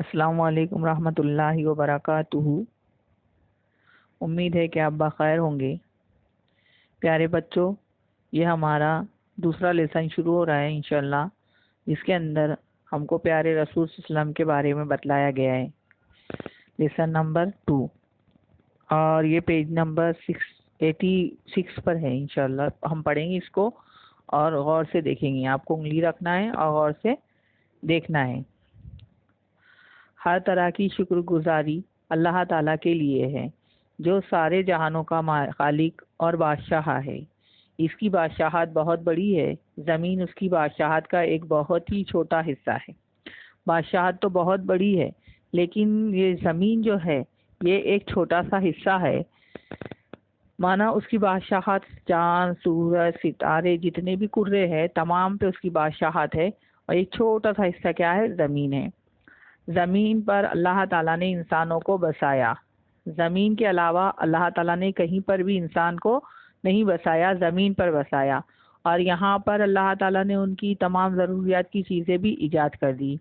السلام علیکم ورحمۃ اللہ وبرکاتہ۔ امید ہے کہ آپ بخیر ہوں گے۔ پیارے بچوں، یہ ہمارا دوسرا لیسن شروع ہو رہا ہے انشاءاللہ، جس کے اندر ہم کو پیارے رسول صلی اللہ علیہ وسلم کے بارے میں بتلایا گیا ہے۔ لیسن نمبر 2 اور یہ پیج نمبر 86 پر ہے۔ انشاءاللہ ہم پڑھیں گے اس کو اور غور سے دیکھیں گے۔ آپ کو انگلی رکھنا ہے اور غور سے دیکھنا ہے۔ ہر طرح کی شکر گزاری اللہ تعالیٰ کے لیے ہے، جو سارے جہانوں کا خالق اور بادشاہ ہے۔ اس کی بادشاہت بہت بڑی ہے، زمین اس کی بادشاہت کا ایک بہت ہی چھوٹا حصہ ہے۔ بادشاہت تو بہت بڑی ہے، لیکن یہ زمین جو ہے یہ ایک چھوٹا سا حصہ ہے۔ مانا اس کی بادشاہت چاند، سورج، ستارے، جتنے بھی کرے ہیں تمام پہ اس کی بادشاہت ہے، اور ایک چھوٹا سا حصہ کیا ہے؟ زمین ہے۔ زمین پر اللہ تعالیٰ نے انسانوں کو بسایا۔ زمین کے علاوہ اللہ تعالیٰ نے کہیں پر بھی انسان کو نہیں بسایا، زمین پر بسایا، اور یہاں پر اللہ تعالیٰ نے ان کی تمام ضروریات کی چیزیں بھی ایجاد کر دی۔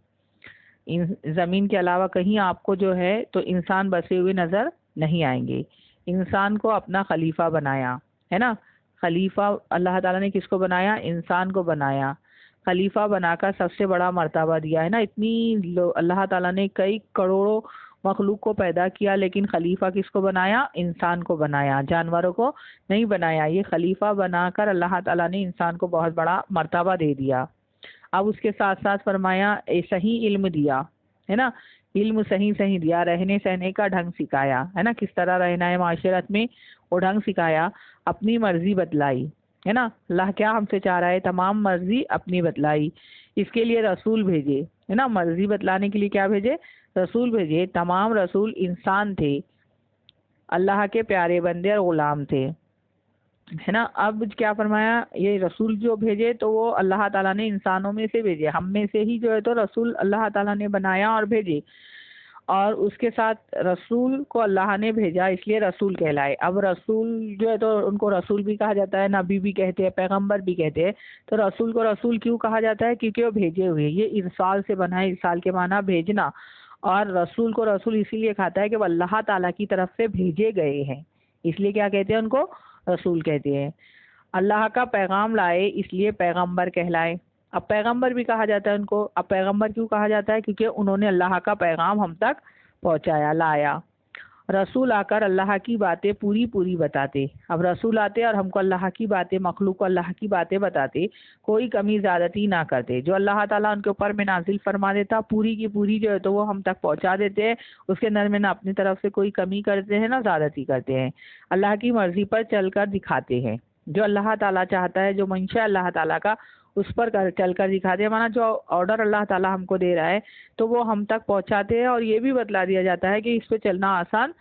زمین کے علاوہ کہیں آپ کو جو ہے تو انسان بسے ہوئے نظر نہیں آئیں گے۔ انسان کو اپنا خلیفہ بنایا ہے نا۔ خلیفہ اللہ تعالیٰ نے کس کو بنایا؟ انسان کو بنایا۔ خلیفہ بنا کر سب سے بڑا مرتبہ دیا ہے نا۔ اللہ تعالیٰ نے کئی کروڑوں مخلوق کو پیدا کیا، لیکن خلیفہ کس کو بنایا؟ انسان کو بنایا، جانوروں کو نہیں بنایا۔ یہ خلیفہ بنا کر اللہ تعالیٰ نے انسان کو بہت بڑا مرتبہ دے دیا۔ اب اس کے ساتھ ساتھ فرمایا صحیح علم دیا ہے نا۔ علم صحیح دیا، رہنے سہنے کا ڈھنگ سکھایا ہے نا، کس طرح رہنا ہے معاشرت میں وہ ڈھنگ سکھایا۔ اپنی مرضی بتلائی ہے نا۔ اللہ کیا ہم سے چاہ رہا ہے؟ تمام مرضی اپنی بتلائی۔ اس کے لیے رسول بھیجے ہے نا۔ مرضی بتلانے کے لیے کیا بھیجے؟ رسول بھیجے۔ تمام رسول انسان تھے، اللہ کے پیارے بندے اور غلام تھے ہے نا۔ اب کیا فرمایا؟ یہ رسول جو بھیجے تو وہ اللہ تعالیٰ نے انسانوں میں سے بھیجے، ہم میں سے ہی جو ہے تو رسول اللہ تعالیٰ نے بنایا اور بھیجے، اور اس کے ساتھ رسول کو اللہ نے بھیجا، اس لیے رسول کہلائے۔ اب رسول جو ہے تو ان کو رسول بھی کہا جاتا ہے، نبی بھی کہتے ہیں، پیغمبر بھی کہتے ہیں۔ تو رسول کو رسول کیوں کہا جاتا ہے؟ کیونکہ وہ بھیجے ہوئے، یہ ارسال سے بنا ہے۔ ارسال کے معنی بھیجنا، اور رسول کو رسول اسی لیے کہتا ہے کہ وہ اللہ تعالیٰ کی طرف سے بھیجے گئے ہیں، اس لیے کیا کہتے ہیں؟ ان کو رسول کہتے ہیں۔ اللہ کا پیغام لائے اس لیے پیغمبر کہلائے۔ اب پیغمبر بھی کہا جاتا ہے ان کو۔ اب پیغمبر کیوں کہا جاتا ہے؟ کیونکہ انہوں نے اللہ کا پیغام ہم تک پہنچایا، لایا۔ رسول آ کر اللہ کی باتیں پوری بتاتے۔ اب رسول آتے اور ہم کو اللہ کی باتیں، مخلوق کو اللہ کی باتیں بتاتے، کوئی کمی زیادتی نہ کرتے۔ جو اللہ تعالیٰ ان کے اوپر میں نازل فرما دیتا پوری کی پوری جو ہے تو وہ ہم تک پہنچا دیتے ہیں۔ اس کے اندر میں نہ اپنی طرف سے کوئی کمی کرتے ہیں نہ زیادتی کرتے ہیں، اللہ کی مرضی پر چل کر دکھاتے ہیں۔ جو اللہ تعالیٰ چاہتا ہے، جو منشا اللہ تعالیٰ کا، اس پر چل کر دکھاتے ہیں۔ مانا جو آرڈر اللہ تعالیٰ ہم کو دے رہا ہے تو وہ ہم تک پہنچاتے ہیں، اور یہ بھی بتلا دیا جاتا ہے کہ اس پہ چلنا آسان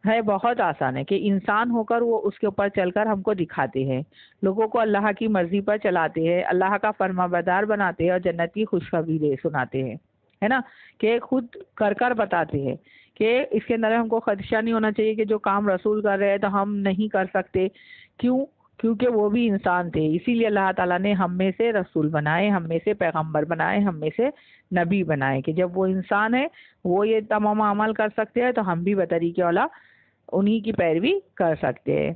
ہے، بہت آسان ہے، کہ انسان ہو کر وہ اس کے اوپر چل کر ہم کو دکھاتے ہیں، لوگوں کو اللہ کی مرضی پر چلاتے ہیں، اللہ کا فرما بردار بناتے ہیں، اور جنت کی خوشخبری سناتے ہیں ہے نا۔ کہ خود کر بتاتے ہیں کہ اس کے اندر ہم کو خدشہ نہیں ہونا چاہیے کہ جو کام رسول کر رہے ہیں تو ہم نہیں کر سکتے۔ کیوں؟ کیونکہ وہ بھی انسان تھے، اسی لیے اللہ تعالیٰ نے ہم میں سے رسول بنائے، ہم میں سے پیغمبر بنائے، ہم میں سے نبی بنائے، کہ جب وہ انسان ہے وہ یہ تمام عمل کر سکتے ہیں تو ہم بھی بطریقہ اولا انہی کی پیروی کر سکتے ہیں۔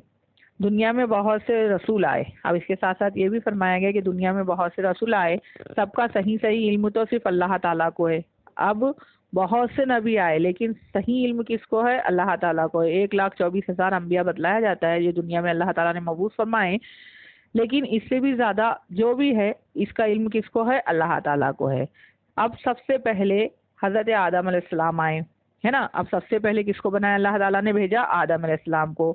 دنیا میں بہت سے رسول آئے۔ اب اس کے ساتھ ساتھ یہ بھی فرمایا گیا کہ دنیا میں بہت سے رسول آئے، سب کا صحیح علم تو صرف اللہ تعالیٰ کو ہے۔ اب بہت سے نبی آئے، لیکن صحیح علم کس کو ہے؟ اللہ تعالیٰ کو ہے۔ 1,24,000 انبیاء بتلایا جاتا ہے یہ دنیا میں اللہ تعالیٰ نے مبعوث فرمائے، لیکن اس سے بھی زیادہ جو بھی ہے اس کا علم کس کو ہے؟ اللہ تعالیٰ کو ہے۔ اب سب سے پہلے حضرت آدم علیہ السلام آئے ہے نا۔ اب سب سے پہلے کس کو بنایا؟ اللہ تعالیٰ نے بھیجا آدم علیہ السلام کو۔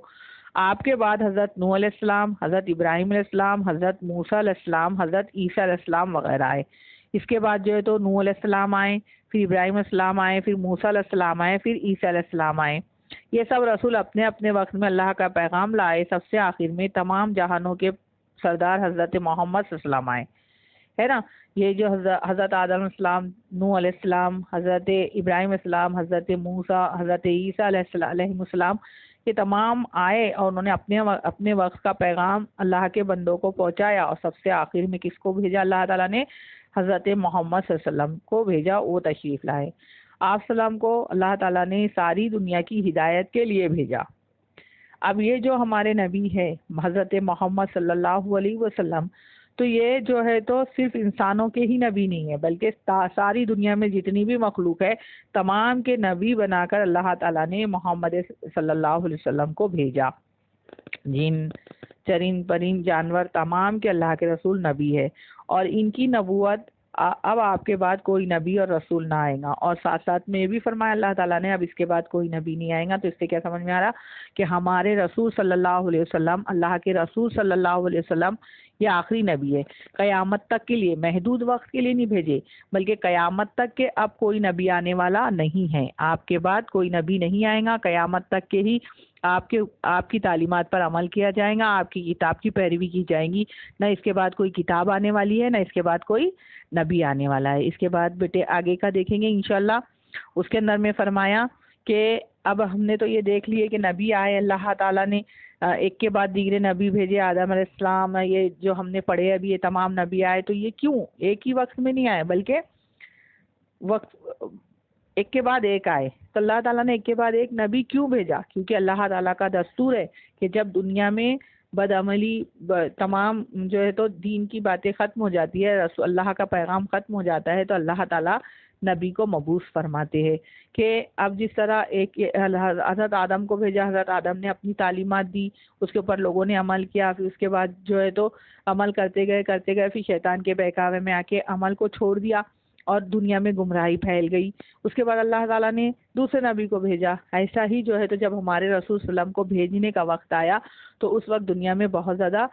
آپ کے بعد حضرت نوح علیہ السلام، حضرت ابراہیم علیہ السلام، حضرت موسیٰ علیہ السلام، حضرت عیسیٰ علیہ السلام وغیرہ آئے۔ اس کے بعد جو ہے تو نوح علیہ السلام آئے، پھر ابراہیم علیہ السلام آئے، پھر موسیٰ علیہ السلام آئے، پھر عیسیٰ علیہ السلام آئے۔ یہ سب رسول اپنے اپنے وقت میں اللہ کا پیغام لائے۔ سب سے آخر میں تمام جہانوں کے سردار حضرت محمد صلی اللہ علیہ وسلم آئے ہے نا۔ یہ جو حضرت آدم علیہ السلام، نوح علیہ السلام، حضرت ابراہیم علیہ السلام، حضرت موسیٰ، حضرت عیسیٰ علیہ السلام، یہ تمام آئے اور انہوں نے اپنے وقت کا پیغام اللہ کے بندوں کو پہنچایا، اور سب سے آخر میں کس کو بھیجا؟ اللہ تعالیٰ نے حضرت محمد صلی اللہ علیہ وسلم کو بھیجا، وہ تشریف لائے۔ آپ سلام کو اللہ تعالیٰ نے ساری دنیا کی ہدایت کے لیے بھیجا۔ اب یہ جو ہمارے نبی ہے حضرت محمد صلی اللہ علیہ وسلم، تو یہ جو ہے تو صرف انسانوں کے ہی نبی نہیں ہے، بلکہ ساری دنیا میں جتنی بھی مخلوق ہے تمام کے نبی بنا کر اللہ تعالیٰ نے محمد صلی اللہ علیہ وسلم کو بھیجا۔ جن، چرند، پرند، جانور تمام کے اللہ کے رسول نبی ہے، اور ان کی نبوت اب آپ کے بعد کوئی نبی اور رسول نہ آئے گا۔ اور ساتھ ساتھ میں یہ بھی فرمایا اللہ تعالیٰ نے اب اس کے بعد کوئی نبی نہیں آئے گا۔ تو اس سے کیا سمجھ میں آ رہا کہ ہمارے رسول صلی اللہ علیہ وسلم، اللہ کے رسول صلی اللہ علیہ وسلم یہ آخری نبی ہے، قیامت تک کے لیے، محدود وقت کے لیے نہیں بھیجے، بلکہ قیامت تک کے اب کوئی نبی آنے والا نہیں ہے، آپ کے بعد کوئی نبی نہیں آئے گا، قیامت تک کے ہی آپ کی تعلیمات پر عمل کیا جائے گا، آپ کی کتاب کی پیروی کی جائے گی، نہ اس کے بعد کوئی کتاب آنے والی ہے، نہ اس کے بعد کوئی نبی آنے والا ہے۔ اس کے بعد بیٹے آگے کا دیکھیں گے انشاءاللہ۔ اس کے اندر میں فرمایا کہ اب ہم نے تو یہ دیکھ لیے کہ نبی آئے، اللہ تعالیٰ نے ایک کے بعد دیگر نبی بھیجے، آدم علیہ السلام، یہ جو ہم نے پڑھے ابھی یہ تمام نبی آئے، تو یہ کیوں ایک ہی وقت میں نہیں آئے بلکہ وقت ایک کے بعد ایک آئے؟ تو اللہ تعالیٰ نے ایک کے بعد ایک نبی کیوں بھیجا؟ کیونکہ اللہ تعالیٰ کا دستور ہے کہ جب دنیا میں بدعملی تمام جو ہے تو دین کی باتیں ختم ہو جاتی ہے، رسول اللہ کا پیغام ختم ہو جاتا ہے، تو اللہ تعالیٰ نبی کو مبعوث فرماتے ہیں کہ اب جس طرح ایک حضرت آدم کو بھیجا، حضرت آدم نے اپنی تعلیمات دی، اس کے اوپر لوگوں نے عمل کیا، پھر اس کے بعد جو ہے تو عمل کرتے گئے پھر شیطان کے بہکاوے میں آ کے عمل کو چھوڑ دیا اور دنیا میں گمراہی پھیل گئی۔ اس کے بعد اللہ تعالیٰ نے دوسرے نبی کو بھیجا۔ ایسا ہی جو ہے تو جب ہمارے رسول صلی اللہ علیہ وسلم کو بھیجنے کا وقت آیا تو اس وقت دنیا میں بہت زیادہ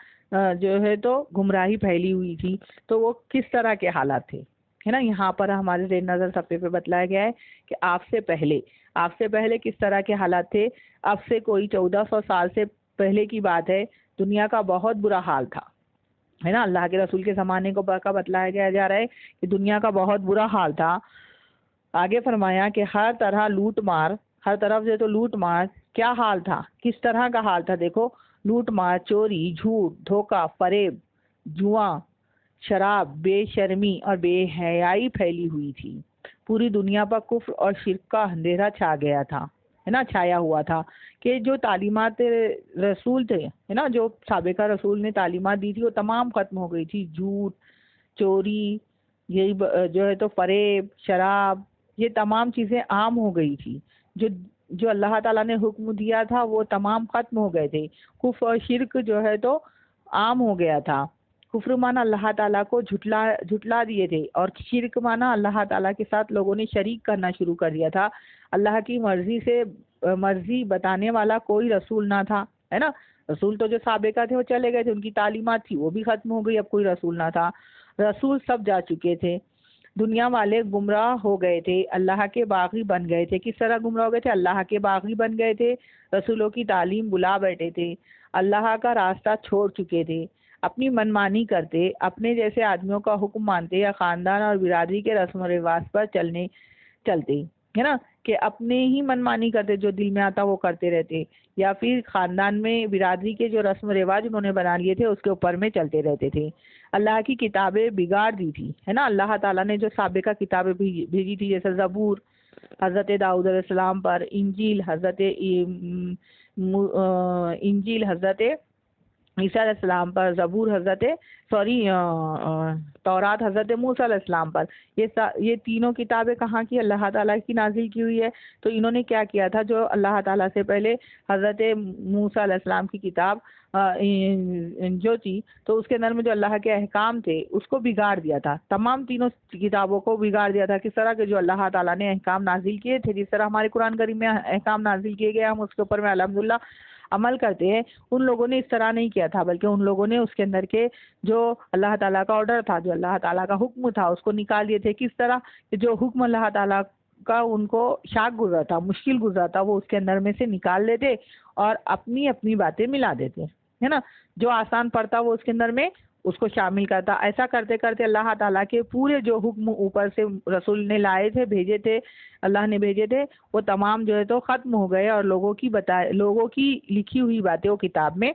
جو ہے تو گمراہی پھیلی ہوئی تھی، تو وہ کس طرح کے حالات تھے، ہے نا؟ یہاں پر ہمارے زیر نظر صفحے پہ بتلایا گیا ہے کہ آپ سے پہلے کس طرح کے حالات تھے۔ اب سے کوئی 1400 سال سے پہلے کی بات ہے، دنیا کا بہت برا حال تھا، ہے نا؟ اللہ کے رسول کے زمانے کو بتلایا گیا جا رہا ہے کہ دنیا کا بہت برا حال تھا۔ آگے فرمایا کہ ہر طرح لوٹ مار، ہر طرف سے تو لوٹ مار، کیا حال تھا، کس طرح کا حال تھا؟ دیکھو، لوٹ مار، چوری، جھوٹ، دھوکہ، فریب، جوا، شراب، بے شرمی اور بے حیائی پھیلی ہوئی تھی۔ پوری دنیا پر کفر اور شرک کا اندھیرا چھایا ہوا تھا کہ جو تعلیمات رسول تھے، ہے نا، جو سابقہ رسول نے تعلیمات دی تھی وہ تمام ختم ہو گئی تھی۔ جھوٹ، چوری، یہی جو ہے تو فریب، شراب، یہ تمام چیزیں عام ہو گئی تھی۔ جو اللہ تعالیٰ نے حکم دیا تھا وہ تمام ختم ہو گئے تھے۔ کفر اور شرک جو ہے تو عام ہو گیا تھا۔ کفر مانا اللہ تعالیٰ کو جھٹلا دیے تھے، اور شرک مانا اللہ تعالیٰ کے ساتھ لوگوں نے شریک کرنا شروع کر دیا تھا۔ اللہ کی مرضی بتانے والا کوئی رسول نہ تھا، ہے نا؟ رسول تو جو سابقہ تھے وہ چلے گئے تھے، ان کی تعلیمات تھی وہ بھی ختم ہو گئی، اب کوئی رسول نہ تھا، رسول سب جا چکے تھے۔ دنیا والے گمراہ ہو گئے تھے، اللہ کے باغی بن گئے تھے۔ کس طرح گمراہ ہو گئے تھے؟ اللہ کے باغی بن گئے تھے، رسولوں کی تعلیم بلا بیٹھے تھے، اللہ کا راستہ چھوڑ چکے تھے، اپنی منمانی کرتے، اپنے جیسے آدمیوں کا حکم مانتے، یا خاندان اور برادری کے رسم و رواج پر چلتے، ہے نا، کہ اپنے ہی منمانی کرتے، جو دل میں آتا وہ کرتے رہتے، یا پھر خاندان میں برادری کے جو رسم و رواج انہوں نے بنا لیے تھے اس کے اوپر میں چلتے رہتے تھے۔ اللہ کی کتابیں بگاڑ دی تھی، ہے نا؟ اللہ تعالیٰ نے جو سابقہ کتابیں بھیجی تھی، جیسے زبور حضرت داؤد علیہ السلام پر، انجیل حضرت عیسیٰ علیہ السلام پر، تورات حضرت موسیٰ علیہ السلام پر، یہ تینوں کتابیں کہاں کی؟ اللہ تعالیٰ کی نازل کی ہوئی ہے۔ تو انہوں نے کیا کیا تھا؟ جو اللہ تعالیٰ سے پہلے حضرت موسیٰ علیہ السلام کی کتاب جو تھی، تو اس کے اندر میں جو اللہ کے احکام تھے اس کو بگاڑ دیا تھا، تمام تینوں کتابوں کو بگاڑ دیا تھا۔ کس طرح کے؟ جو اللہ تعالیٰ نے احکام نازل کیے تھے، جس طرح ہمارے قرآن کریم میں احکام نازل کیے گئے، ہم اس کے اوپر میں الحمدللہ عمل کرتے ہیں، ان لوگوں نے اس طرح نہیں کیا تھا، بلکہ ان لوگوں نے اس کے اندر کے جو اللہ تعالیٰ کا آرڈر تھا، جو اللہ تعالیٰ کا حکم تھا، اس کو نکال دیے تھے۔ کس طرح کہ جو حکم اللہ تعالیٰ کا ان کو شاق گزرا تھا، مشکل گزرا تھا، وہ اس کے اندر میں سے نکال لیتے اور اپنی باتیں ملا دیتے، ہے نا؟ جو آسان پڑتا وہ اس کے اندر میں اس کو شامل کرتا۔ ایسا کرتے کرتے اللہ تعالیٰ کے پورے جو حکم اوپر سے رسول نے لائے تھے، بھیجے تھے، اللہ نے بھیجے تھے، وہ تمام جو ہے تو ختم ہو گئے، اور لوگوں کی لکھی ہوئی باتیں وہ کتاب میں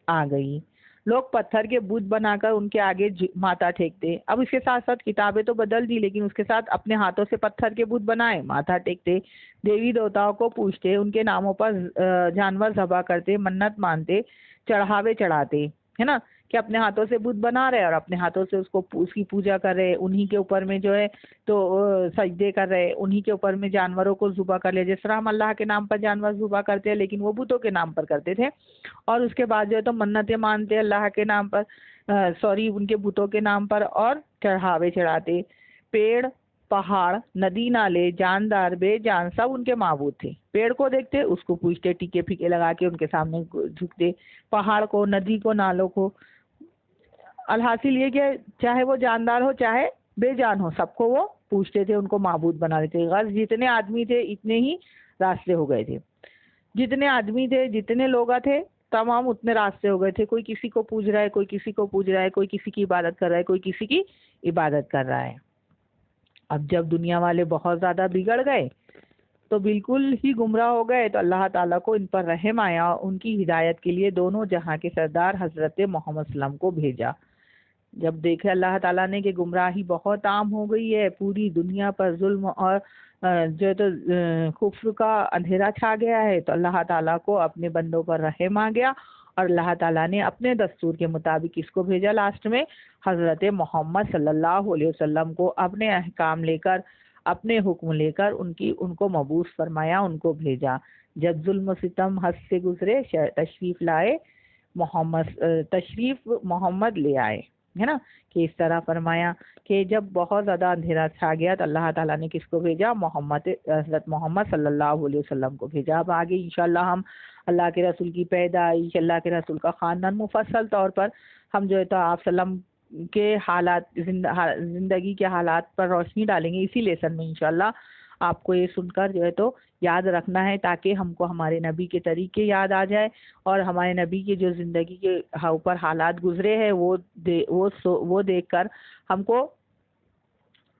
آ گئی۔ لوگ پتھر کے بت بنا کر ان کے آگے ماتھا ٹیکتے. اب اس کے ساتھ ساتھ کتابیں تو بدل دی، لیکن اس کے ساتھ اپنے ہاتھوں سے پتھر کے بت بنائے، ماتھا ٹیکتے، دیوی دیوتاؤں کو پوجتے، ان کے ناموں پر جانور ذبح کرتے، منت مانتے، چڑھاوے چڑھاتے، ہے نا، کہ اپنے ہاتھوں سے بت بنا رہے اور اپنے ہاتھوں سے اس کی پوجا کر رہے، انہی کے اوپر میں جو ہے تو سجدے کر رہے، انہی کے اوپر میں جانوروں کو ذبح کر لے. جس طرح ہم اللہ کے نام پر جانور ذبح کرتے ہیں، لیکن وہ بتوں کے نام پر کرتے تھے. اور اس کے بعد جو ہے تو منتیں مانتے اللہ کے نام پر، ان کے بتوں کے نام پر، اور چڑھاوے چڑھاتے. پیڑ، پہاڑ، ندی نالے، جاندار، بے جان سب ان کے معبود تھے. پیڑ کو دیکھتے اس کو پوجتے، ٹیکے پھیکے لگا کے ان کے سامنے جھکتے، پہاڑ کو، ندی کو، نالوں کو. الحاصل یہ کہ چاہے وہ جاندار ہو چاہے بے جان ہو، سب کو وہ پوجتے تھے، ان کو معبود بنا دیتے. غرض جتنے آدمی تھے اتنے ہی راستے ہو گئے تھے، جتنے آدمی تھے، جتنے لوگ تھے، تمام اتنے راستے ہو گئے تھے. کوئی کسی کو پوج رہا ہے، کوئی کسی کو پوج رہا ہے، کوئی کسی کی عبادت کر رہا ہے، کوئی کسی کی عبادت کر رہا ہے. اب جب دنیا والے بہت زیادہ بگڑ گئے تو بالکل ہی گمراہ ہو گئے، تو اللہ تعالیٰ کو ان پر رحم آیا، ان کی ہدایت کے لیے دونوں جہاں کے سردار حضرت محمد صلی اللہ علیہ وسلم کو بھیجا. جب دیکھے اللہ تعالیٰ نے کہ گمراہی بہت عام ہو گئی ہے، پوری دنیا پر ظلم اور جو تو کفر کا اندھیرا چھا گیا ہے، تو اللہ تعالیٰ کو اپنے بندوں پر رحم آ گیا، اور اللہ تعالیٰ نے اپنے دستور کے مطابق اس کو بھیجا. لاسٹ میں حضرت محمد صلی اللہ علیہ وسلم کو اپنے احکام لے کر، اپنے حکم لے کر ان کو مبعوث فرمایا، ان کو بھیجا. جب ظلم و ستم حد سے گزرے، تشریف محمد لے آئے، ہے نا، کہ اس طرح فرمایا کہ جب بہت زیادہ اندھیرا چھا گیا تو اللہ تعالیٰ نے کس کو بھیجا؟ حضرت محمد صلی اللہ علیہ وسلم کو بھیجا. اب آگے انشاءاللہ ہم اللہ کے رسول کی پیدائش، اللہ کے رسول کا خاندان، مفصل طور پر ہم جو ہے تو آپ صلی اللہ علیہ وسلم کے حالات، زندگی کے حالات پر روشنی ڈالیں گے اسی لیسن میں انشاءاللہ. آپ کو یہ سن کر جو ہے تو یاد رکھنا ہے تاکہ ہم کو ہمارے نبی کے طریقے یاد آ جائے، اور ہمارے نبی کے جو زندگی کے اوپر حالات گزرے ہیں وہ دیکھ کر ہم کو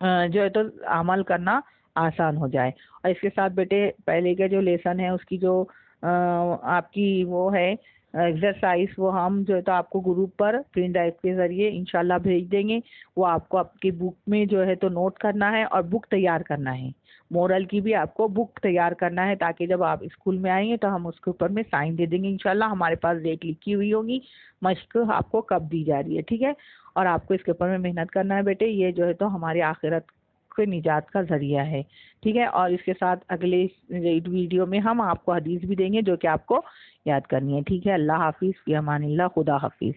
جو ہے تو عمل کرنا آسان ہو جائے. اور اس کے ساتھ بیٹے پہلے کا جو لیسن ہے اس کی جو آپ کی وہ ہے ایکسرسائز، وہ ہم جو ہے تو آپ کو گروپ پر پرنٹ ڈرائیو کے ذریعے انشاءاللہ بھیج دیں گے. وہ آپ کو آپ کی بک میں جو ہے تو نوٹ کرنا ہے اور بک تیار کرنا ہے. مورل کی بھی آپ کو بک تیار کرنا ہے تاکہ جب آپ اسکول میں آئیں گے تو ہم اس کے اوپر میں سائن دے دیں گے انشاءاللہ. ہمارے پاس ڈیٹ لکھی ہوئی ہوگی، مشق آپ کو کب دی جا رہی ہے، ٹھیک ہے. اور آپ کو اس کے اوپر میں محنت کرنا ہے بیٹے، یہ جو ہے تو ہماری آخرت کے نجات کا ذریعہ ہے، ٹھیک ہے. اور اس کے ساتھ اگلے ویڈیو میں ہم آپ کو حدیث بھی دیں گے جو کہ آپ کو یاد کرنی ہے، ٹھیک ہے. اللہ حافظ، فی امان اللہ، خدا حافظ.